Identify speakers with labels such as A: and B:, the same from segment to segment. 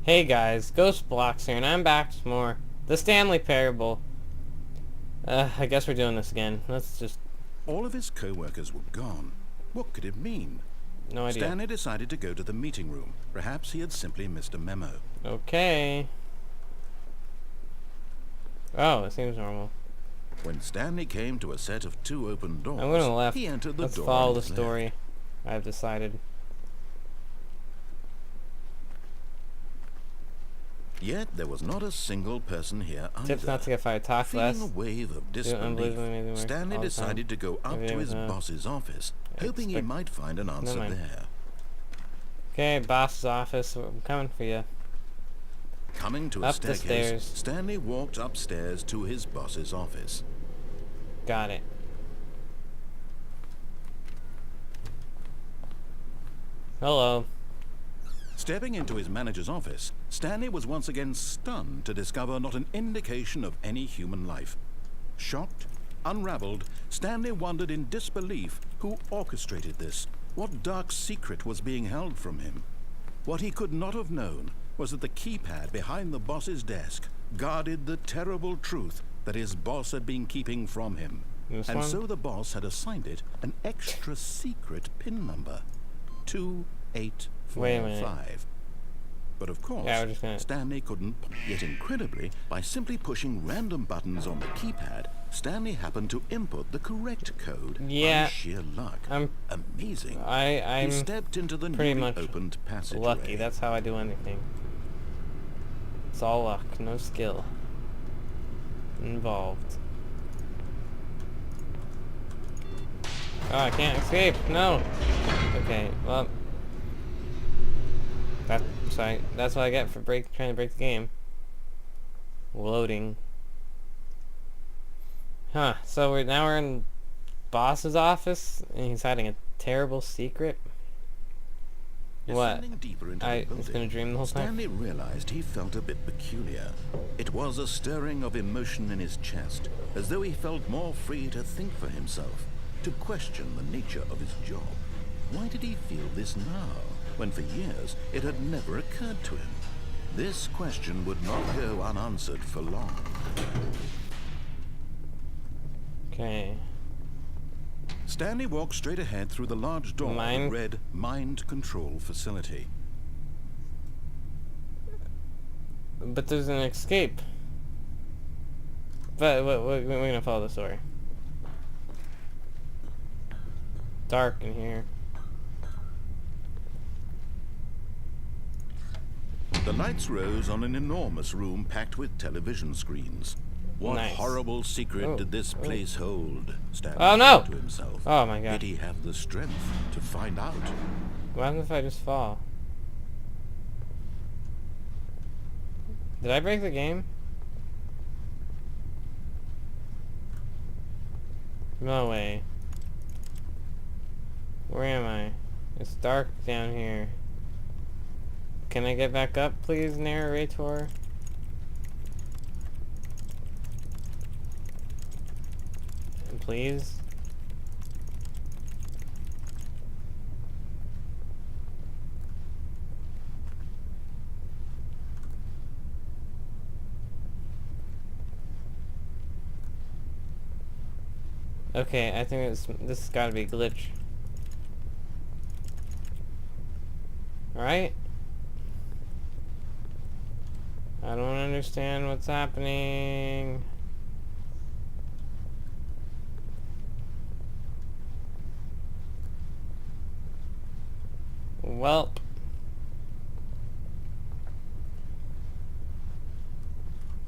A: Hey guys, ghostblockz here, and I'm back with more the Stanley Parable. I guess we're doing this again. Let's just...
B: All of his co-workers were gone. What could it mean?
A: No idea.
B: Stanley decided to go to the meeting room. Perhaps he had simply missed a memo.
A: Okay. Oh, it seems normal.
B: When Stanley came to a set of two open doors,
A: I'm gonna left.
B: he entered the
A: Let's
B: door.
A: follow the
B: left.
A: story. I've decided.
B: Yet there was not a single person here either.
A: Tips not to get fired. Talk less.
B: Feeling a wave of
A: unbelievably
B: disbelief,
A: amazing work
B: Stanley
A: all the
B: decided to go up to his boss's office, hoping he might find an answer there.
A: Okay, boss's office. I'm coming for you.
B: Coming to a
A: Up the
B: staircase,
A: stairs.
B: Stanley walked upstairs to his boss's office.
A: Got it. Hello.
B: Stepping into his manager's office, Stanley was once again stunned to discover not an indication of any human life. Shocked, unraveled, Stanley wondered in disbelief who orchestrated this, what dark secret was being held from him. What he could not have known was that the keypad behind the boss's desk guarded the terrible truth that his boss had been keeping from him. So the boss had assigned it an extra secret PIN number, 2845. But of course, Stanley couldn't. Yet incredibly, by simply pushing random buttons on the keypad, Stanley happened to input the correct code by sheer luck. Amazing.
A: I'm
B: he stepped into the newly opened passageway.
A: Lucky. That's how I do anything. It's all luck, no skill involved. Oh, I can't escape. No. Okay. Well, that's what I get for trying to break the game. Loading. Huh. So we're in boss's office, and he's hiding a terrible secret. What? I was gonna dream the whole time.
B: Stanley realized he felt a bit peculiar. It was a stirring of emotion in his chest, as though he felt more free to think for himself, to question the nature of his job. Why did he feel this now, when for years it had never occurred to him? This question would not go unanswered for long.
A: Okay.
B: Stanley walked straight ahead through the large door that read Mind Control Facility.
A: But there's an escape. But we're gonna follow the story. Dark in here.
B: The lights rose on an enormous room packed with television screens. What horrible secret did this place hold? Stanley thought to himself.
A: Oh my god.
B: Did he have the strength to find out?
A: What happens if I just fall? Did I break the game? No way. Where am I? It's dark down here. Can I get back up, please, narrator? Please? Okay, I think this has got to be a glitch. Alright? I don't understand what's happening. Welp.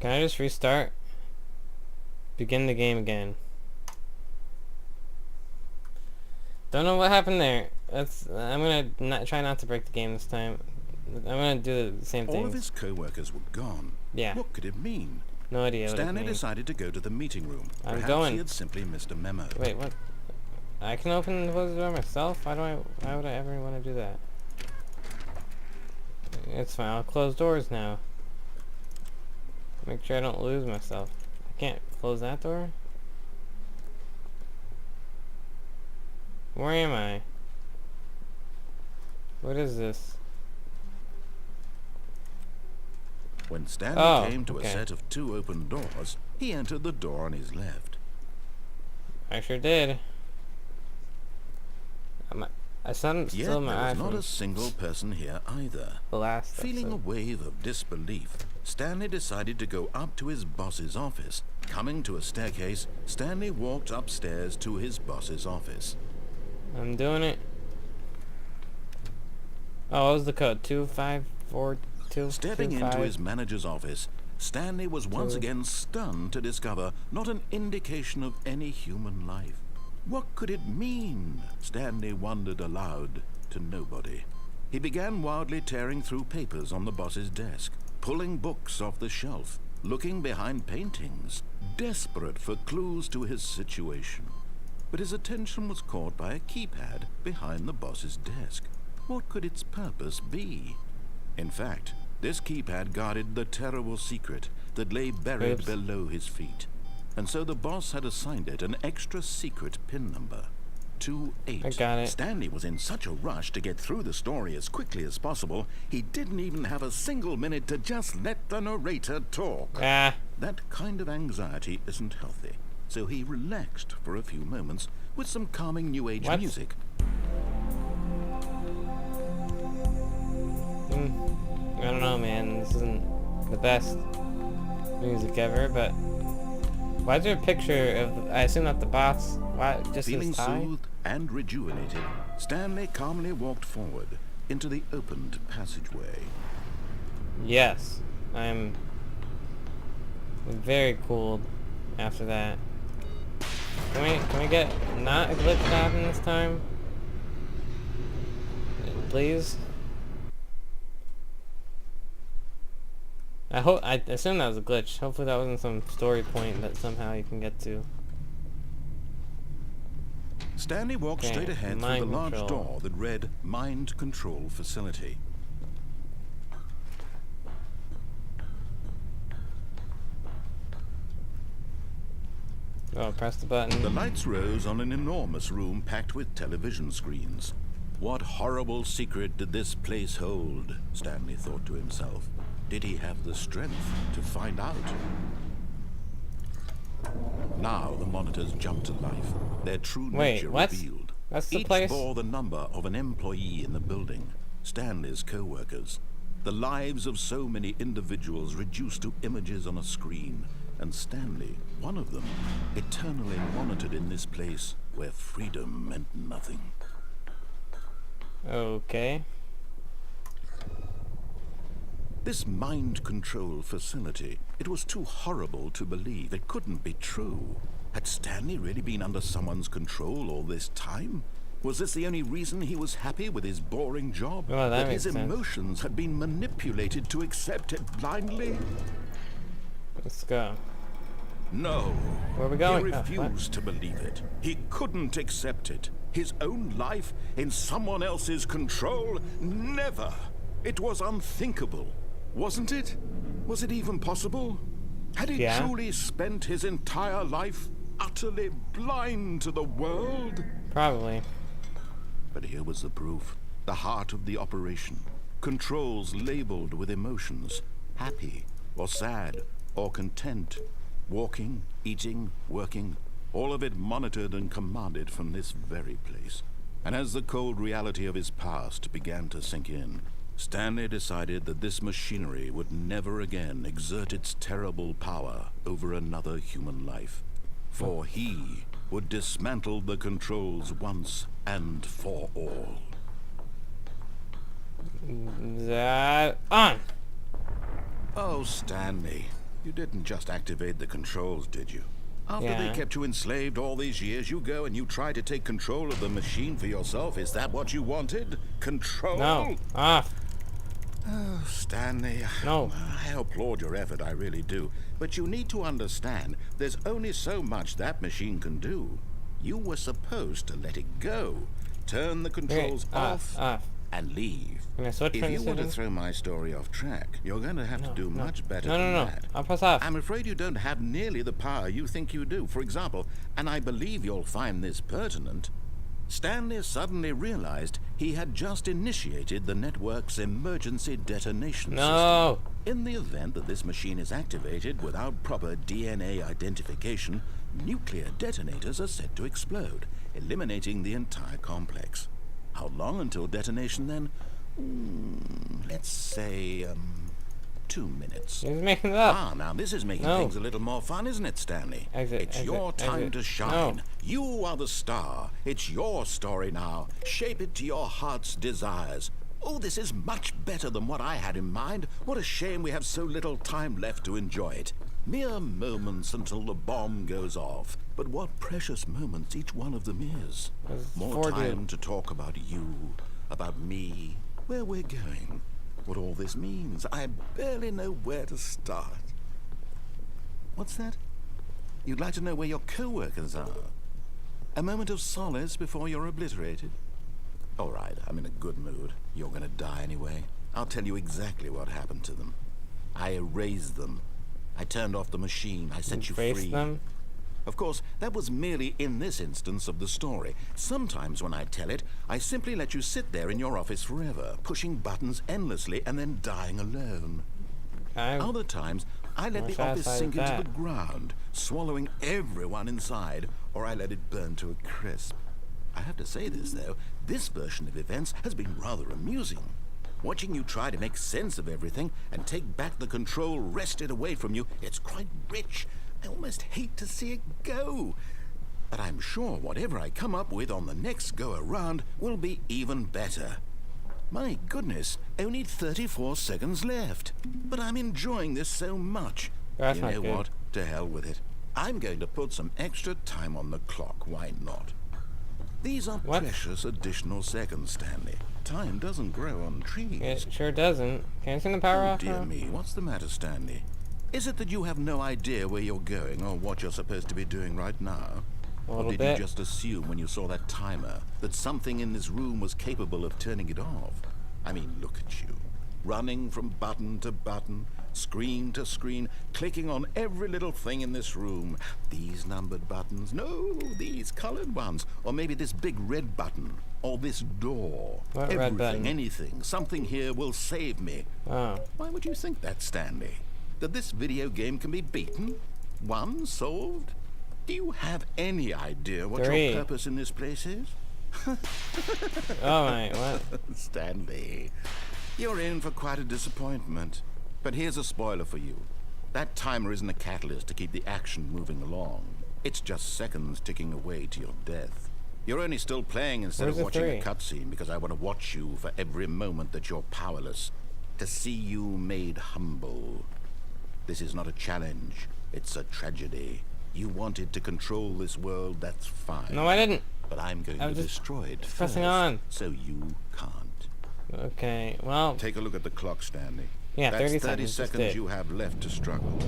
A: Can I just restart? Begin the game again. Don't know what happened there. I'm gonna try not to break the game this time. I'm gonna do the same thing.
B: All of his co-workers were gone.
A: Yeah.
B: What could it mean?
A: No idea what
B: Stanley decided to go to the meeting room.
A: I'm
B: Perhaps
A: going.
B: he had simply missed a memo.
A: Wait, what? I can open and close the door myself? Why would I ever want to do that? It's fine. I'll close doors now. Make sure I don't lose myself. I can't close that door? Where am I? What is this?
B: When Stanley came to
A: okay.
B: a set of 2 open doors, he entered the door on his left.
A: I sure did. I still
B: Yet
A: my
B: there
A: eye
B: was not
A: from
B: a single person here either.
A: the last
B: Feeling a
A: episode.
B: wave of disbelief, Stanley decided to go up to his boss's office. Coming to a staircase, Stanley walked upstairs to his boss's office.
A: I'm doing it. Oh, what was the code? 2542.
B: Stepping into his manager's office, Stanley was once again stunned to discover not an indication of any human life. What could it mean? Stanley wondered aloud to nobody. He began wildly tearing through papers on the boss's desk, pulling books off the shelf, looking behind paintings, desperate for clues to his situation. But his attention was caught by a keypad behind the boss's desk. What could its purpose be? In fact, this keypad guarded the terrible secret that lay buried below his feet. And so the boss had assigned it an extra secret PIN number. 28.
A: I got it.
B: Stanley was in such a rush to get through the story as quickly as possible, he didn't even have a single minute to just let the narrator talk.
A: Ah.
B: That kind of anxiety isn't healthy, so he relaxed for a few moments with some calming New Age
A: What?
B: music.
A: I don't know, man. This isn't the best music ever, but why is there a picture of? I assume not the boss. Why just
B: Feeling
A: his tie?
B: soothed and rejuvenated, Stanley calmly walked forward into the opened passageway.
A: Yes, I'm very cooled after that. Can we get not a glitch happen this time? Please? I assume that was a glitch. Hopefully that wasn't some story point that somehow you can get to.
B: Stanley walked
A: Okay,
B: straight ahead through the
A: mind
B: large
A: control.
B: door that read Mind Control Facility.
A: Oh, press the button.
B: The lights rose on an enormous room packed with television screens. What horrible secret did this place hold? Stanley thought to himself. Did he have the strength to find out? Now the monitors jumped to life, their true nature
A: what?
B: revealed.
A: That's the
B: Each
A: place?
B: bore the number of an employee in the building, Stanley's co-workers. The lives of so many individuals reduced to images on a screen, and Stanley, one of them, eternally monitored in this place where freedom meant nothing.
A: Okay.
B: This mind control facility, it was too horrible to believe. It couldn't be true. Had Stanley really been under someone's control all this time? Was this the only reason he was happy with his boring job?
A: Well, that
B: his
A: makes sense.
B: emotions had been manipulated to accept it blindly?
A: Let's go.
B: No.
A: Where are we going?
B: He
A: Oh, what?
B: refused to believe it. He couldn't accept it. His own life in someone else's control? Never. It was unthinkable. Wasn't it? Was it even possible? Had he
A: Yeah.
B: truly spent his entire life utterly blind to the world?
A: Probably.
B: But here was the proof. The heart of the operation. Controls labeled with emotions. Happy, or sad, or content. Walking, eating, working. All of it monitored and commanded from this very place. And as the cold reality of his past began to sink in, Stanley decided that this machinery would never again exert its terrible power over another human life. For he would dismantle the controls once and for all.
A: That on.
B: Oh, Stanley, you didn't just activate the controls, did you? After
A: Yeah.
B: they kept you enslaved all these years, you go and you try to take control of the machine for yourself. Is that what you wanted? Control?
A: No. Off.
B: Oh, Stanley.
A: No.
B: I applaud your effort, I really do. But you need to understand, there's only so much that machine can do. You were supposed to let it go. Turn the controls off and leave.
A: Can I switch
B: If
A: from
B: you want to
A: settings?
B: throw my story off track, you're going to have to do much better
A: No,
B: than
A: no.
B: that.
A: I'll press off.
B: I'm afraid you don't have nearly the power you think you do. For example, and I believe you'll find this pertinent, Stanley suddenly realized he had just initiated the network's emergency detonation
A: No.
B: system. In the event that this machine is activated without proper DNA identification, nuclear detonators are set to explode, eliminating the entire complex. How long until detonation then? Let's say, 2 minutes.
A: He's making it up.
B: Ah, now this is making
A: No.
B: things a little more fun, isn't it, Stanley?
A: Exit,
B: It's
A: exit,
B: your time
A: exit.
B: to shine.
A: No.
B: You are the star. It's your story now. Shape it to your heart's desires. Oh, this is much better than what I had in mind. What a shame we have so little time left to enjoy it. Mere moments until the bomb goes off. But what precious moments each one of them is.
A: It's
B: More
A: 4D.
B: time to talk about you, about me, where we're going, what all this means. I barely know where to start. What's that? You'd like to know where your co-workers are? A moment of solace before you're obliterated? All right, I'm in a good mood. You're gonna die anyway. I'll tell you exactly what happened to them. I erased them. I turned off the machine. I set you
A: Face
B: free.
A: them.
B: Of course, that was merely in this instance of the story. Sometimes when I tell it, I simply let you sit there in your office forever, pushing buttons endlessly and then dying alone. Other times, I let the office sink into the ground, swallowing everyone inside, or I let it burn to a crisp. I have to say this, though, this version of events has been rather amusing. Watching you try to make sense of everything and take back the control wrested away from you, it's quite rich. I almost hate to see it go. But I'm sure whatever I come up with on the next go-around will be even better. My goodness, only 34 seconds left. But I'm enjoying this so much.
A: That's
B: You
A: not
B: know
A: good.
B: what? To hell with it. I'm going to put some extra time on the clock. Why not? These are
A: What?
B: precious additional seconds, Stanley. Time doesn't grow on trees.
A: It sure doesn't. Can you turn the power
B: Oh,
A: off
B: dear
A: now?
B: me, what's the matter, Stanley? Is it that you have no idea where you're going or what you're supposed to be doing right now?
A: A
B: Or
A: little
B: did
A: bit.
B: you just assume when you saw that timer that something in this room was capable of turning it off? I mean, look at you. Running from button to button, screen to screen, clicking on every little thing in this room. These numbered buttons, no, these colored ones. Or maybe this big red button, or this door.
A: What red
B: Everything,
A: button?
B: anything, something here will save me.
A: Oh.
B: Why would you think that, Stanley? That this video game can be beaten? Won? Solved? Do you have any idea what
A: 3.
B: your purpose in this place is?
A: Oh my, what?
B: Stanley, you're in for quite a disappointment. But here's a spoiler for you. That timer isn't a catalyst to keep the action moving along. It's just seconds ticking away to your death. You're only still playing instead
A: Where's
B: of
A: the
B: watching
A: 3?
B: a cutscene because I want to watch you for every moment that you're powerless. To see you made humble. This is not a challenge. It's a tragedy. You wanted to control this world, that's fine.
A: No, I didn't.
B: But I'm going
A: I
B: to
A: was just
B: destroy it
A: pressing
B: first,
A: on.
B: so you can't.
A: Okay, well,
B: Take a look at the clock, Stanley.
A: yeah,
B: That's
A: 30
B: 30
A: seconds. Just
B: seconds
A: did.
B: you have left to struggle.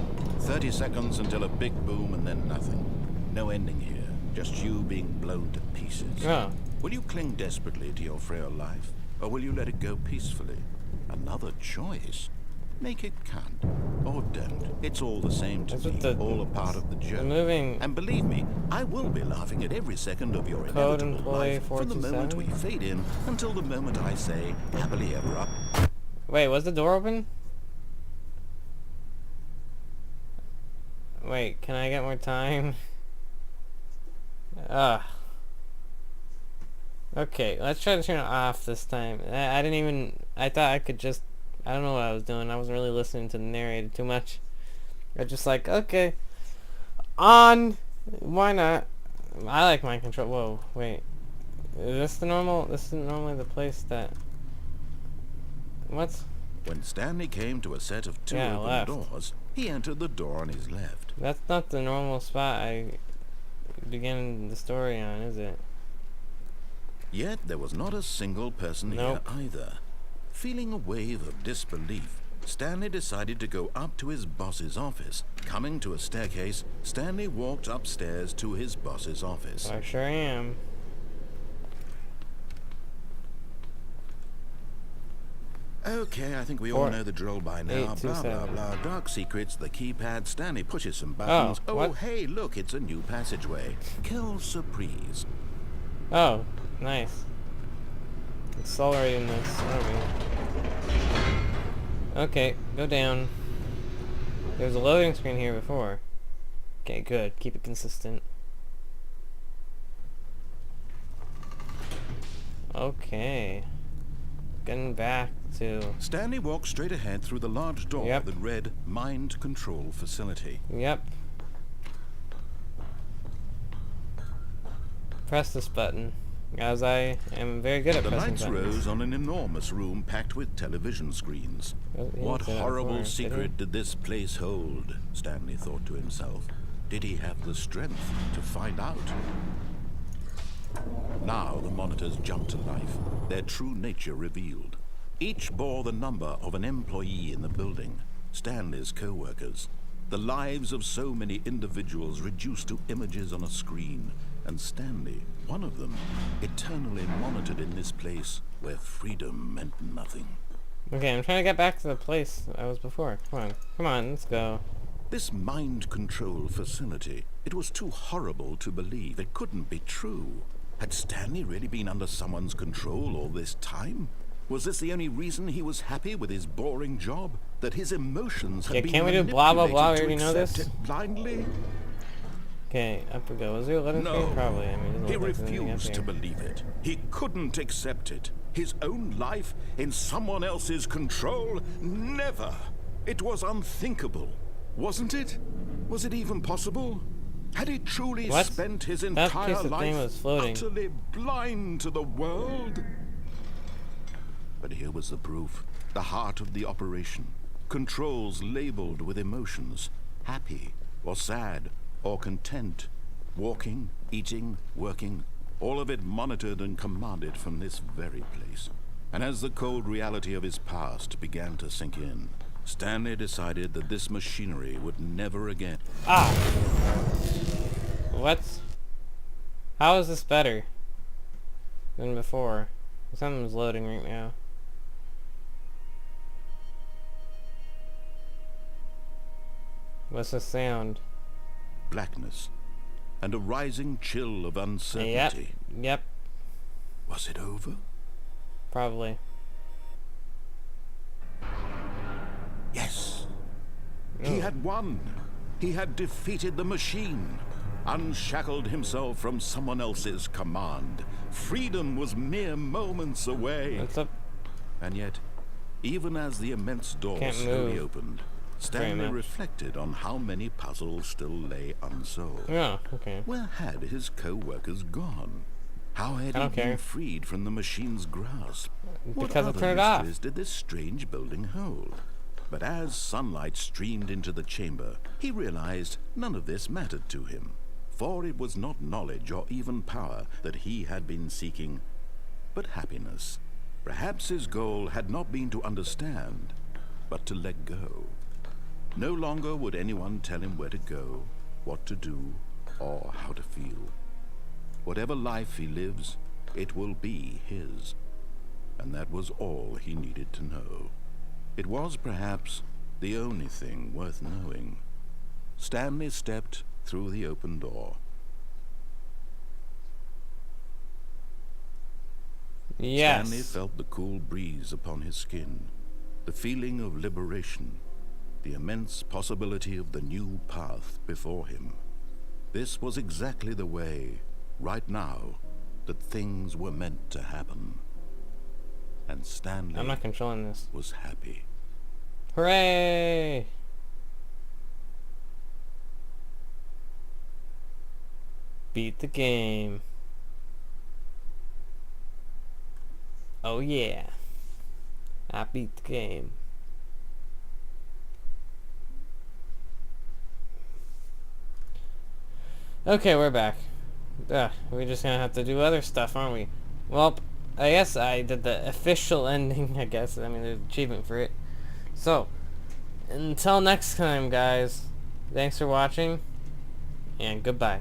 B: 30 seconds until a big boom and then nothing. No ending here. Just you being blown to pieces.
A: Oh.
B: Will you cling desperately to your frail life, or will you let it go peacefully? Another choice. Make it count, or don't. It's all the same to
A: That's
B: me.
A: what the-
B: All a part of the joke.
A: moving
B: And believe me, I will be laughing at every second of your
A: Code
B: inevitable
A: employee
B: life from the moment
A: 427?
B: we fade in until the moment I say happily ever after.
A: Wait, was the door open? Wait, can I get more time? Ugh. Okay, let's try to turn it off this time. I didn't even... I thought I could just... I don't know what I was doing. I wasn't really listening to the narrator too much. I was just like, okay. On! Why not? I like mind control. Whoa, wait. Is this the normal... This isn't normally the place that... What?
B: When Stanley came to a set of 2
A: Yeah,
B: open
A: left.
B: doors, he entered the door on his left.
A: That's not the normal spot I began the story on, is it?
B: Yet there was not a single person
A: Nope.
B: here either. Feeling a wave of disbelief, Stanley decided to go up to his boss's office. Coming to a staircase, Stanley walked upstairs to his boss's office.
A: I sure am.
B: Okay, I think we all
A: 4,
B: know the drill by now.
A: 8, 2,
B: Blah, blah,
A: 7.
B: blah. Dark secrets, the keypad. Stanley pushes some buttons.
A: Oh,
B: Oh,
A: what?
B: hey, look, it's a new passageway. Quelle surprise.
A: Oh, Nice. Accelerating this, aren't we? Okay, go down. There was a loading screen here before. Okay, good. Keep it consistent. Okay. Getting back to...
B: Stanley walked straight ahead through the large door
A: Yep.
B: that read Mind Control Facility.
A: Yep. Press this button, as I am very good at
B: The
A: pressing
B: lights
A: buttons.
B: rose on an enormous room packed with television screens.
A: Oh, he
B: What
A: didn't say that
B: horrible
A: before,
B: secret did this place hold? Stanley thought to himself. Did he have the strength to find out? Now the monitors jumped to life, their true nature revealed. Each bore the number of an employee in the building, Stanley's co-workers. The lives of so many individuals reduced to images on a screen, and Stanley, one of them, eternally monitored in this place where freedom meant nothing.
A: Okay, I'm trying to get back to the place I was before. Come on, let's go.
B: This mind control facility, it was too horrible to believe. It couldn't be true. Had Stanley really been under someone's control all this time? Was this the only reason he was happy with his boring job? That his emotions had
A: Yeah,
B: been
A: can't we do blah, blah, blah? We
B: manipulated to
A: already know this?
B: accept it blindly?
A: Okay, up we go. Was there a loading screen?
B: No.
A: Probably. I mean, it doesn't
B: He
A: look like there's anything up
B: refused to
A: here.
B: believe it. He couldn't accept it. His own life in someone else's control? Never. It was unthinkable. Wasn't it? Was it even possible? Had he truly
A: What?
B: spent his
A: That
B: entire
A: piece of thing
B: life
A: was floating.
B: utterly blind to the world? But here was the proof. The heart of the operation. Controls labeled with emotions. Happy or sad or content. Walking, eating, working. All of it monitored and commanded from this very place. And as the cold reality of his past began to sink in, Stanley decided that this machinery would never again...
A: Ah! What? How is this better than before? Something's loading right now. What's the sound?
B: blackness and a rising chill of uncertainty.
A: Yep.
B: Was it over?
A: Probably.
B: Yes. He had won. He had defeated the machine, unshackled himself from someone else's command. Freedom was mere moments away.
A: What's up?
B: And yet, even as the immense door
A: Can't
B: slowly
A: move
B: opened,
A: very
B: Stanley
A: much.
B: reflected on how many puzzles still lay unsolved.
A: Oh, okay.
B: Where had his co-workers gone? How had
A: I
B: he
A: don't
B: been
A: care.
B: freed from the machine's grasp? What
A: Because I
B: other
A: turned it off.
B: mysteries did this strange building hold? But as sunlight streamed into the chamber, he realized none of this mattered to him. For it was not knowledge or even power that he had been seeking, but happiness. Perhaps his goal had not been to understand, but to let go. No longer would anyone tell him where to go, what to do, or how to feel. Whatever life he lives, it will be his. And that was all he needed to know. It was perhaps the only thing worth knowing. Stanley stepped through the open door.
A: Yes.
B: Stanley felt the cool breeze upon his skin, the feeling of liberation, the immense possibility of the new path before him. This was exactly the way, right now, that things were meant to happen. And Stanley
A: I'm not controlling this.
B: was happy.
A: Hooray! Beat the game. Oh yeah. I beat the game. Okay, we're back. We're just gonna have to do other stuff, aren't we? Well, I guess I did the official ending, I guess. I mean, there's an achievement for it. So, until next time, guys. Thanks for watching, and goodbye.